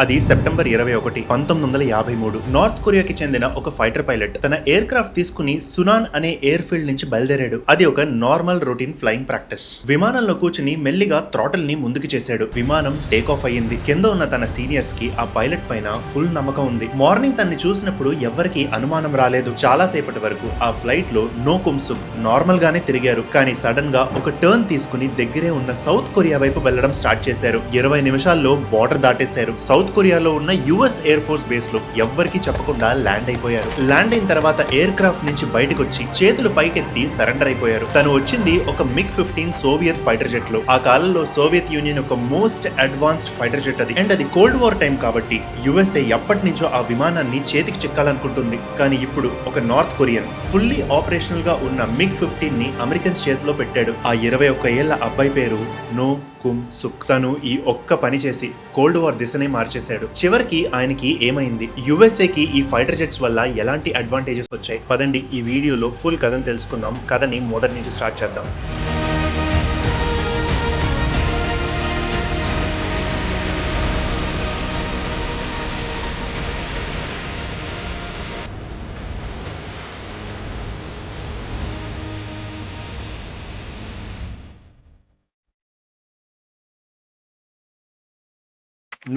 అది September 21, 1953. North కొరియాకి చెందిన ఒక ఫైటర్ పైలట్ తన ఎయిర్ క్రాఫ్ట్ తీసుకుని సునాన్ అనే ఎయిర్ ఫీల్డ్ నుంచి బయలుదేరాడు. అది ఒక నార్మల్ రొటీన్ ఫ్లయింగ్ ప్రాక్టీస్. విమానంలో కూర్చుని మెల్లిగా థ్రాటిల్ ని ముందుకు చేశాడు. విమానం టేక్ ఆఫ్ అయ్యింది. కింద ఉన్న తన సీనియర్స్ కి ఆ పైలట్ పైన ఫుల్ నమ్మకం ఉంది. మార్నింగ్ తన్ని చూసినప్పుడు ఎవ్వరికి అనుమానం రాలేదు. చాలా సేపటి వరకు ఆ ఫ్లైట్ లో నో కుమ్సుక్ నార్మల్ గానే తిరిగారు. కానీ సడన్ గా ఒక టర్న్ తీసుకుని దగ్గరే ఉన్న సౌత్ కొరియా వైపు వెళ్లడం స్టార్ట్ చేశారు. 20 నిమిషాల్లో బార్డర్ దాటేశారు. సౌత్ కొరియాలో ఉన్న యుఎస్ ఎయిర్ ఫోర్స్ బేస్ లో ఎవ్వరికి చెప్పకుండా ల్యాండ్ అయిపోయారు. ల్యాండ్ అయిన తర్వాత ఎయిర్ క్రాఫ్ట్ నుంచి బయటకు వచ్చి చేతులు పైకెత్తి సరెండర్ అయిపోయారు. తను వచ్చింది ఒక MiG-15 సోవియత్ ఫైటర్ జెట్ లో. ఆ కాలంలో సోవియత్ యూనియన్ ఒక మోస్ట్ అడ్వాన్స్డ్ ఫైటర్ జెట్ అది. అండ్ అది కోల్డ్ వార్ టైం కాబట్టి యుఎస్ఏ ఎప్పటి నుంచో ఆ విమానాన్ని చేతికి చిక్కాలనుకుంటుంది. కానీ ఇప్పుడు ఒక నార్త్ కొరియన్ ఫుల్లీ ఆపరేషనల్ గా ఉన్న MiG-15 ని అమెరికన్స్ చేతిలో పెట్టాడు. ఆ 21 ఏళ్ల అబ్బాయి పేరు నో కుమ్సుక్. తను ఈ ఒక్క పని చేసి కోల్డ్ వార్ దిశనే మార్చేశాడు. చివరికి ఆయనకి ఏమైంది, యుఎస్ఏకి ఈ ఫైటర్ జెట్స్ వల్ల ఎలాంటి అడ్వాంటేజెస్ వచ్చాయి, పదండి ఈ వీడియోలో ఫుల్ కథను తెలుసుకుందాం. కథని మొదటి నుంచి స్టార్ట్ చేద్దాం.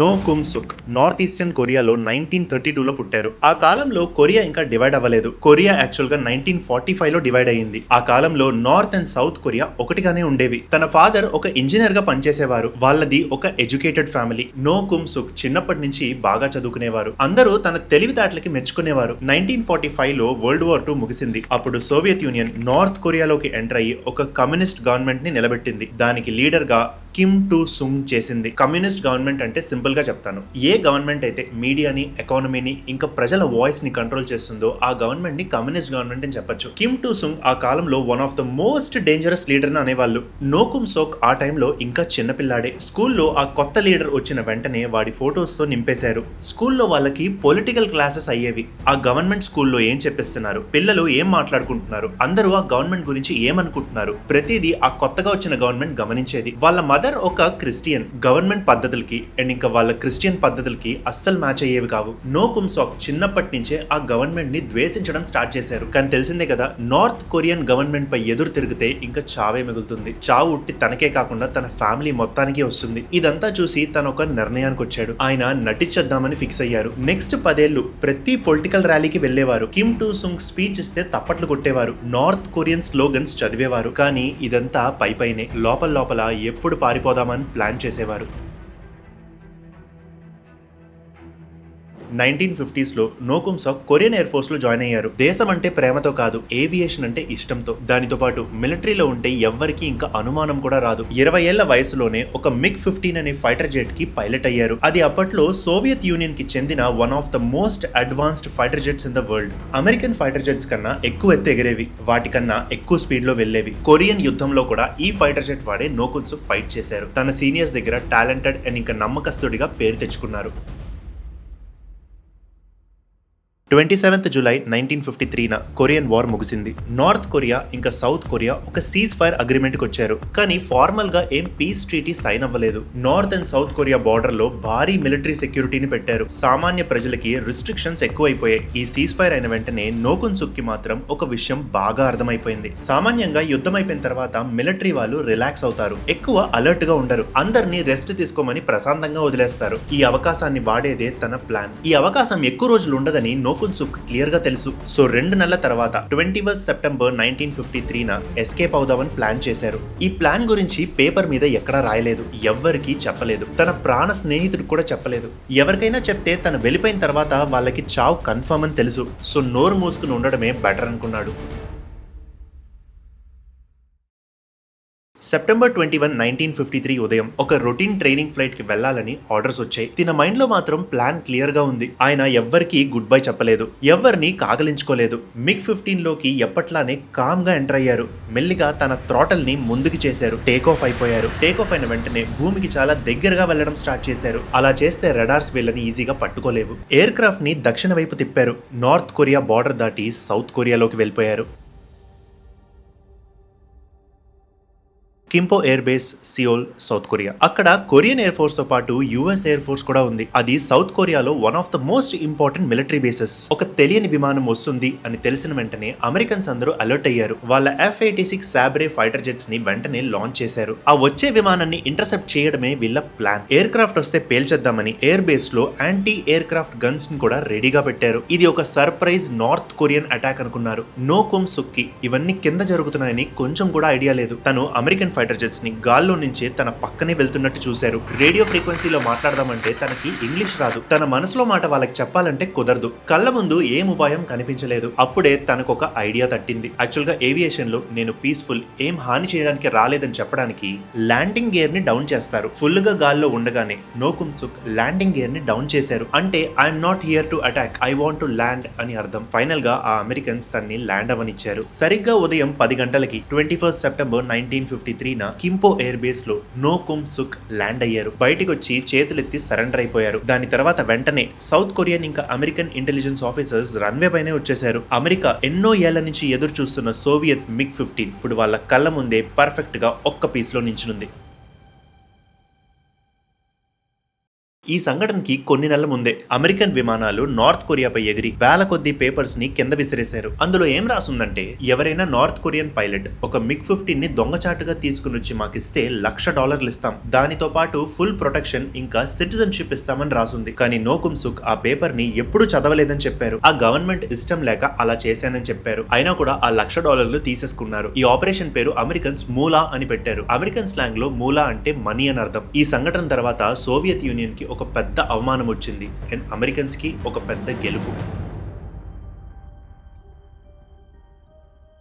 నో కుమ్సుక్ నార్త్ ఈస్టర్న్ కొరియాలో 1932లో పుట్టారు. ఆ కాలంలో కొరియా ఇంకా డివైడ్ అవ్వలేదు. కొరియా యాక్చువల్ గా 1945 లో డివైడ్ అయ్యింది. ఆ కాలంలో నార్త్ అండ్ సౌత్ కొరియా ఒకటిగానే ఉండేవి. తన ఫాదర్ ఒక ఇంజనీర్ గా పనిచేసేవారు. వాళ్ళది ఒక ఎడ్యుకేటెడ్ ఫ్యామిలీ. నో కుమ్సుక్ చిన్నప్పటి నుంచి బాగా చదువుకునేవారు. అందరూ తన తెలివితేటలకి మెచ్చుకునేవారు. 1945 లో వరల్డ్ వార్ 2 ముగిసింది. అప్పుడు సోవియత్ యూనియన్ నార్త్ కొరియాలోకి ఎంటర్ అయ్యి ఒక కమ్యూనిస్ట్ గవర్నమెంట్ ని నిలబెట్టింది. దానికి లీడర్ గా కిమ్ టు సుంగ్ చేసింది. కమ్యూనిస్ట్ గవర్నమెంట్ అంటే సింపుల్ గా చెప్తాను, ఏ గవర్నమెంట్ అయితే మీడియాని, ఎకానమీని, ఇంకా ప్రజల వాయిస్ ని కంట్రోల్ చేస్తుందో ఆ గవర్నమెంట్ ని కమ్యూనిస్ట్ గవర్నమెంట్ అని చెప్పొచ్చు. కిమ్ టు సుంగ్ ఆ కాలంలో one of the most dangerous leader అని అనేవాళ్ళు. నో కుమ్సుక్ ఆ టైంలో ఇంకా చిన్నపిల్లాడే. స్కూల్లో ఆ కొత్త లీడర్ వచ్చిన వెంటనే వాడి ఫోటోస్ తో నింపేశారు. స్కూల్లో వాళ్ళకి పొలిటికల్ క్లాసెస్ అయ్యేవి. ఆ గవర్నమెంట్ స్కూల్లో ఏం చెప్పిస్తున్నారు, పిల్లలు ఏం మాట్లాడుకుంటున్నారు, అందరూ ఆ గవర్నమెంట్ గురించి ఏమనుకుంటున్నారు, ప్రతిదీ ఆ కొత్తగా వచ్చిన గవర్నమెంట్ గమనించేది. వాళ్ళ మదర్ ఒక క్రిస్టియన్. గవర్నమెంట్ పద్ధతులకి అండ్ ఇంకా వాళ్ళ క్రిస్టియన్ పద్ధతులకి అస్సలు మ్యాచ్ అయ్యేవి కావు. నో కుమ్సుక్ చిన్నప్పటి నుంచే ఆ గవర్నమెంట్ ని ద్వేషించడం స్టార్ట్ చేశారు. కానీ తెలిసిందే కదా, నార్త్ కొరియన్ గవర్నమెంట్ పై ఎదురు తిరిగితే ఇంకా చావే మిగులుతుంది. చావు ఉట్టి తనకే కాకుండా తన ఫ్యామిలీ మొత్తానికి వస్తుంది. ఇదంతా చూసి తను ఒక నిర్ణయానికి వచ్చాడు. ఆయన నటించేద్దామని ఫిక్స్ అయ్యారు. నెక్స్ట్ 10 ఏళ్లు ప్రతి పొలిటికల్ ర్యాలీకి వెళ్లేవారు. కిమ్ టు సుంగ్ స్పీచ్ ఇస్తే తప్పట్లు కొట్టేవారు. నార్త్ కొరియన్ స్లోగన్స్ చదివేవారు. కానీ ఇదంతా పైపైనే. లోపల లోపల ఎప్పుడు పారిపోదామని ప్లాన్ చేసేవారు. 1950s లో నో కుమ్సుక్ కొరియన్ ఎయిర్ ఫోర్స్ లో జాయిన్ అయ్యారు. దేశం అంటే ప్రేమతో కాదు, ఏవియేషన్ అంటే ఇష్టంతో. దానితో పాటు మిలిటరీలో ఉంటే ఎవ్వరికి ఇంకా అనుమానం కూడా రాదు. 20 ఏళ్ల వయసులోనే ఒక MiG-15 అనే ఫైటర్ జెట్ కి పైలట్ అయ్యారు. అది అప్పట్లో సోవియత్ యూనియన్ కి చెందిన one of the most advanced fighter jets in the world. American fighter jets కన్నా ఎక్కువ ఎత్తు ఎగిరేవి, వాటికన్నా ఎక్కువ స్పీడ్ లో వెళ్లేవి. కొరియన్ యుద్ధంలో కూడా ఈ ఫైటర్ జెట్ వాడే నో కుమ్సుక్ ఫైట్ చేశారు. తన సీనియర్స్ దగ్గర టాలెంటెడ్ అండ్ ఇంకా నమ్మకస్తుడిగా పేరు తెచ్చుకున్నారు. 27th జూలై 1953న కొరియన్ వార్ ముగిసింది. నార్త్ కొరియా ఇంకా సౌత్ కొరియా ఒక సీజ్ ఫైర్ అగ్రిమెంట్ కి వచ్చారు. కానీ ఫార్మల్ గా ఏం పీస్ ట్రీటీ సైన్ అవ్వలేదు. North and south Korea border లో భారీ మిలిటరీ సెక్యూరిటీని పెట్టారు. సామాన్య ప్రజలకి రిస్ట్రిక్షన్స్ ఎక్కువైపోయాయి. ఈ సీజ్ ఫైర్ అయిన వెంటనే నో కుమ్సుక్ కి మాత్రం ఒక విషయం బాగా అర్థమైపోయింది. సామాన్యంగా యుద్ధం అయిపోయిన తర్వాత మిలిటరీ వాళ్ళు రిలాక్స్ అవుతారు, ఎక్కువ అలర్ట్ గా ఉండరు, అందరినీ రెస్ట్ తీసుకోమని ప్రశాంతంగా వదిలేస్తారు. ఈ అవకాశాన్ని వాడేదే తన ప్లాన్. ఈ అవకాశం ఎక్కువ రోజులు ఉండదని నో కుమ్సుక్ క్లియర్ గా తెలుసు. సో 2 నెలల తర్వాత 21 సెప్టెంబర్ 1953న ఎస్కేప్ అవుదామని ప్లాన్ చేశారు. ఈ ప్లాన్ గురించి పేపర్ మీద ఎక్కడా రాయలేదు, ఎవ్వరికీ చెప్పలేదు, తన ప్రాణ స్నేహితుడు కూడా చెప్పలేదు. ఎవరికైనా చెప్తే తను వెళ్ళిపోయిన తర్వాత వాళ్ళకి చావు కన్ఫర్మ్ అని తెలుసు. సో నోరు మూసుకుని ఉండడమే బెటర్ అనుకున్నాడు. సెప్టెంబర్ 21, 1953 ఉదయం ఒక రొటీన్ ట్రైనింగ్ ఫ్లైట్ కి వెళ్లాలని ఆర్డర్స్ వచ్చాయి. తన మైండ్ లో మాత్రం ప్లాన్ క్లియర్ గా ఉంది. ఆయన ఎవ్వరికి గుడ్ బై చెప్పలేదు, ఎవ్వరిని కాగలించుకోలేదు. MiG-15 లోకి ఎప్పట్లానే కామ్ గా ఎంటర్ అయ్యారు. మెల్లిగా తన థ్రాటల్ ని ముందుకు చేశారు. టేక్ ఆఫ్ అయిపోయారు. టేక్ ఆఫ్ అయిన వెంటనే భూమికి చాలా దగ్గరగా వెళ్లడం స్టార్ట్ చేశారు. అలా చేస్తే రడార్స్ వీళ్ళని ఈజీగా పట్టుకోలేవు. ఎయిర్ క్రాఫ్ట్ ని దక్షిణ వైపు తిప్పారు. నార్త్ కొరియా బార్డర్ దాటి సౌత్ కొరియాలోకి వెళ్ళిపోయారు. Gimpo air base, Seoul, South Korea. అక్కడ కొరియన్ ఎయిర్ ఫోర్స్ తో పాటు యుఎస్ ఎయిర్ ఫోర్స్ కూడా ఉంది. అది సౌత్ కొరియాలో one of the most important military bases. ఒక తెలియని విమానం వస్తుంది అని తెలిసిన వెంటనే అమెరికన్స్ అందరూ అలర్ట్ అయ్యారు. వాళ్ళ F-86 సాబ్రే ఫైటర్ జెట్స్ ని వెంటనే లాంచ్ చేశారు. ఆ వచ్చే విమానాన్ని ఇంటర్సెప్ట్ చేయడమే వీళ్ళ ప్లాన్. ఎయిర్ క్రాఫ్ట్ వస్తే పేల్చేద్దామని ఎయిర్ బేస్ లో యాంటీ ఎయిర్ క్రాఫ్ట్ గన్స్ ని కూడా రెడీగా పెట్టారు. ఇది ఒక సర్ప్రైజ్ నార్త్ కొరియన్ అటాక్ అనుకున్నారు. నో కుమ్ సుక్కి ఇవన్నీ కింద జరుగుతున్నాయని కొంచెం కూడా ఐడియా లేదు. తను అమెరికన్ ఫైటర్ జెట్స్ ని గాల్లో నుంచే తన పక్కనే వెళ్తున్నట్టు చూశారు. రేడియో ఫ్రీక్వెన్సీలో మాట్లాడదామంటే తనకి ఇంగ్లీష్ రాదు. తన మనసులో మాట వాళ్ళకి చెప్పాలంటే కుదరదు. కళ్ళ ముందు ఏం ఉపాయం కనిపించలేదు. అప్పుడే తనకు ఒక ఐడియా తట్టింది. యాక్చువల్ గా ఏవియేషన్ లో నేను పీస్ఫుల్, ఏం హాని చేయడానికి రాలేదని చెప్పడానికి ల్యాండింగ్ గేర్ ని డౌన్ చేస్తారు. ఫుల్ గా గాల్లో ఉండగానే నో కుమ్ సుక్ ల్యాండింగ్ గేర్ ని డౌన్ చేశారు. అంటే I'm not here to attack, I want to land అని అర్థం. ఫైనల్ గా ఆ అమెరికన్స్ తన్ని ల్యాండ్ అవనిచ్చారు. సరిగ్గా ఉదయం 10 గంటలకి 21 సెప్టెంబర్ 1953 కింపో ఎయిర్ బేస్ లో నో కుమ్ సుక్ ల్యాండ్ అయ్యారు. బయటికి వచ్చి చేతులెత్తి సరెండర్ అయిపోయారు. దాని తర్వాత వెంటనే సౌత్ కొరియన్ ఇంకా అమెరికన్ ఇంటెలిజెన్స్ ఆఫీసర్స్ రన్వే పైనే వచ్చేశారు. అమెరికా ఎన్నో ఏళ్ల నుంచి ఎదురు చూస్తున్న సోవియట్ MiG-15 ఇప్పుడు వాళ్ళ కళ్ళ ముందే పర్ఫెక్ట్ గా ఒక్క పీస్ లో నించునుంది. ఈ సంఘటనకి కొన్ని నెలల ముందే అమెరికన్ విమానాలు నార్త్ కొరియాపై ఎగిరి వేల కొద్ది పేపర్స్ ని కింద విసిరేశారు. అందులో ఏం రాసుందంటే, ఎవరైనా నార్త్ కొరియన్ పైలట్ ఒక MiG-15 ని దొంగచాటుగా తీసుకుని వచ్చి మాకిస్తే $1,00,000 ఇస్తాం, దానితో పాటు ఫుల్ ప్రొటెక్షన్ ఇంకా సిటిజన్షిప్ ఇస్తామని రాసుంది. కానీ నో కుమ్ సుక్ ఆ పేపర్ ని ఎప్పుడూ చదవలేదని చెప్పారు. ఆ గవర్నమెంట్ ఇష్టం లేక అలా చేశానని చెప్పారు. అయినా కూడా ఆ $1,00,000 తీసేసుకున్నారు. ఈ ఆపరేషన్ పేరు అమెరికన్స్ మూలా అని పెట్టారు. అమెరికన్ స్లాంగ్ లో మూలా అంటే మనీ అని అర్థం. ఈ సంఘటన తర్వాత సోవియట్ యూనియన్ కి ఒక పెద్ద అవమానం వచ్చింది అండ్ అమెరికన్స్ కి ఒక పెద్ద గెలుపు.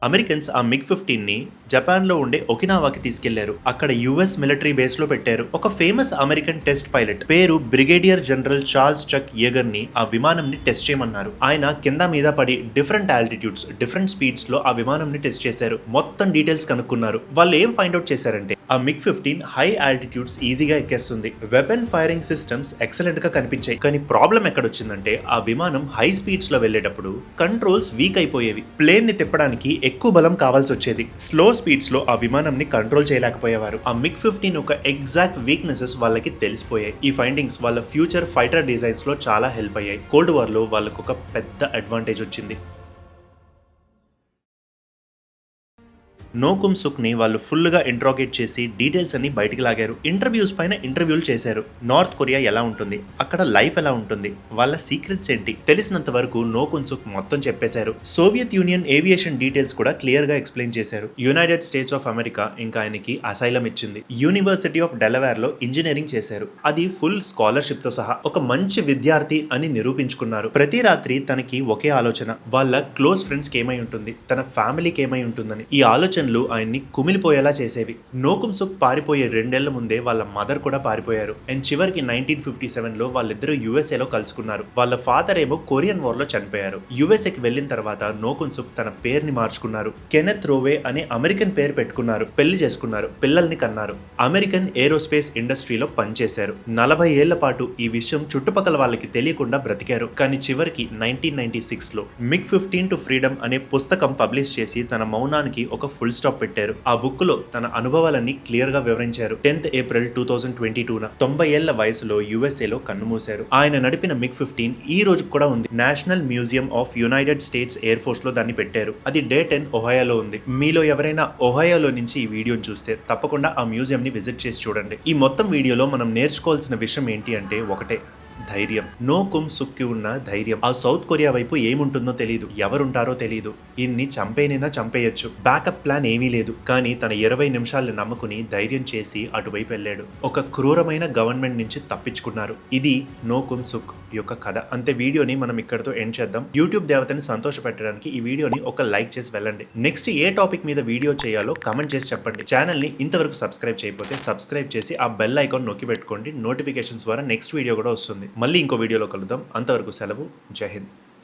అమెరికన్స్ ఆ MiG-15 ని జపాన్ లో ఉండే ఒకినావాకి తీసుకెళ్లారు. అక్కడ యుఎస్ మిలిటరీ బేస్ లో పెట్టారు. ఒక ఫేమస్ అమెరికన్ టెస్ట్ పైలట్ పేరు బ్రిగేడియర్ జనరల్ చార్ల్స్ చక్ యెగర్ ని ఆ విమానం ని టెస్ట్ చేయమన్నారు. ఆయన కింద మీద పడి డిఫరెంట్ ఆల్టిట్యూడ్స్, డిఫరెంట్ స్పీడ్స్ లో ఆ విమానం ని టెస్ట్ చేశారు. మొత్తం డీటెయిల్స్ కనుక్కున్నారు. వాళ్ళు ఏం ఫైండ్ అవుట్ చేశారంటే, ఆ MiG-15 హై ఆల్టిట్యూడ్స్ ఈజీగా ఎక్కేస్తుంది. వెపన్ ఫైరింగ్ సిస్టమ్స్ ఎక్సలెంట్ గా కనిపించాయి. కానీ ప్రాబ్లం ఎక్కడొచ్చిందంటే, ఆ విమానం హై స్పీడ్స్ లో వెళ్లేటప్పుడు కంట్రోల్స్ వీక్ అయిపోయేవి. ప్లేన్ ని తిప్పడానికి ఎక్కువ బలం కావాల్సి వచ్చేది. స్లో స్పీడ్స్ లో ఆ విమానం ని కంట్రోల్ చేయలేకపోయేవారు. ఆ MiG-15 ఒక ఎగ్జాక్ట్ వీక్నెసెస్ వాళ్ళకి తెలిసిపోయాయి. ఈ ఫైండింగ్స్ వాళ్ళ ఫ్యూచర్ ఫైటర్ డిజైన్స్ లో చాలా హెల్ప్ అయ్యాయి. కోల్డ్ వార్ లో వాళ్ళకు ఒక పెద్ద అడ్వాంటేజ్ వచ్చింది. నో కుమ్ సుక్ ని వాళ్ళు ఫుల్ గా ఇంట్రాగేట్ చేసి డీటెయిల్స్ అన్ని బయటికి లాగారు. ఇంటర్వ్యూస్ పైన ఇంటర్వ్యూలు చేశారు. నార్త్ కొరియా ఎలా ఉంటుంది, అక్కడ లైఫ్ ఎలా ఉంటుంది, వాళ్ళ సీక్రెట్స్ ఏంటి, తెలిసినంత వరకు నో కుమ్ సుక్ మొత్తం చెప్పేశారు. సోవియట్ యూనియన్ ఏవియేషన్ డీటెయిల్స్ కూడా క్లియర్ గా ఎక్స్ప్లెయిన్ చేశారు. యునైటెడ్ స్టేట్స్ ఆఫ్ అమెరికా ఇంకా ఆయనకి అసైలం ఇచ్చింది. యూనివర్సిటీ ఆఫ్ డెలవేర్ లో ఇంజనీరింగ్ చేశారు. అది ఫుల్ స్కాలర్షిప్ తో సహా. ఒక మంచి విద్యార్థి అని నిరూపించుకున్నారు. ప్రతి రాత్రి తనకి ఒకే ఆలోచన, వాళ్ళ క్లోజ్ ఫ్రెండ్స్ కి ఏమై ఉంటుంది, తన ఫ్యామిలీకి ఏమై ఉంటుందని. ఈ ఆలోచన ఆయన్ని కుమిలిపోయేలా చేసేవి. నో కుమ్ సుక్ పారిపోయే 2 ఏళ్ల ముందే వాళ్ళ మదర్ కూడా పారిపోయారు. అండ్ చివరికి 1957 లో వాళ్ళిద్దరూ యుఎస్ఏ లో కలుసుకున్నారు. వాళ్ళ ఫాదర్ ఏమో కొరియన్ వార్ లో చనిపోయారు. యుఎస్ఏకి వెళ్లిన తర్వాత నో కుమ్ సుక్ తన పేరుని మార్చుకున్నారు. కెనెత్ రోవే అనే అమెరికన్ పేరు పెట్టుకున్నారు. పెళ్లి చేసుకున్నారు. పిల్లల్ని కన్నారు. అమెరికన్ ఏరోస్పేస్ ఇండస్ట్రీలో పనిచేశారు. 40 ఏళ్ల పాటు ఈ విషయం చుట్టుపక్కల వాళ్ళకి తెలియకుండా బ్రతికారు. కానీ చివరికి 1996 లో MiG-15 టు ఫ్రీడమ్ అనే పుస్తకం పబ్లిష్ చేసి తన మౌనానికి ఒక ఫుల్ స్టాప్ పెట్టారు. ఆ బుక్ లో తన అనుభవాలన్నీ క్లియర్ గా వివరించారు. 10th ఏప్రిల్ 2022న 90 ఏళ్ల వయసులో యుఎస్ఏ లో కన్నుమూశారు. ఆయన నడిపిన MiG-15 ఈ రోజు కూడా ఉంది. National museum of United states air force లో దాన్ని పెట్టారు. అది డే 10 ఒహాయోలో ఉంది. మీలో ఎవరైనా ఒహాయోలో నుంచి ఈ వీడియోని చూస్తే తప్పకుండా ఆ మ్యూజియం ని విజిట్ చేసి చూడండి. ఈ మొత్తం వీడియోలో మనం నేర్చుకోవాల్సిన విషయం ఏంటి అంటే ఒకటే, ధైర్యం. నో కుమ్ సుక్ కి ఉన్న ధైర్యం. ఆ సౌత్ కొరియా వైపు ఏముంటుందో తెలియదు, ఎవరుంటారో తెలియదు. ఇన్ని చంపేనైనా చంపేయచ్చు. బ్యాకప్ ప్లాన్ ఏమీ లేదు. కానీ తన 20 నిమిషాలను నమ్ముకుని ధైర్యం చేసి అటువైపు వెళ్ళాడు. ఒక క్రూరమైన గవర్నమెంట్ నుంచి తప్పించుకున్నారు. ఇది నో కుమ్ సుక్ యొక్క కథ. అంతే. వీడియోని మనం ఇక్కడతో ఎండ్ చేద్దాం. యూట్యూబ్ దేవతని సంతోష పెట్టడానికి ఈ వీడియోని ఒక లైక్ చేసి వెళ్ళండి. నెక్స్ట్ ఏ టాపిక్ మీద వీడియో చేయాలో కమెంట్ చేసి చెప్పండి. ఛానల్ ని ఇంతవరకు సబ్స్క్రైబ్ చేయకపోతే సబ్స్క్రైబ్ చేసి ఆ బెల్ ఐకాన్ నొక్కి పెట్టుకోండి. నోటిఫికేషన్స్ ద్వారా నెక్స్ట్ వీడియో కూడా వస్తుంది. మళ్ళీ ఇంకో వీడియోలో కలుద్దాం. అంతవరకు సెలవు. జై హింద్.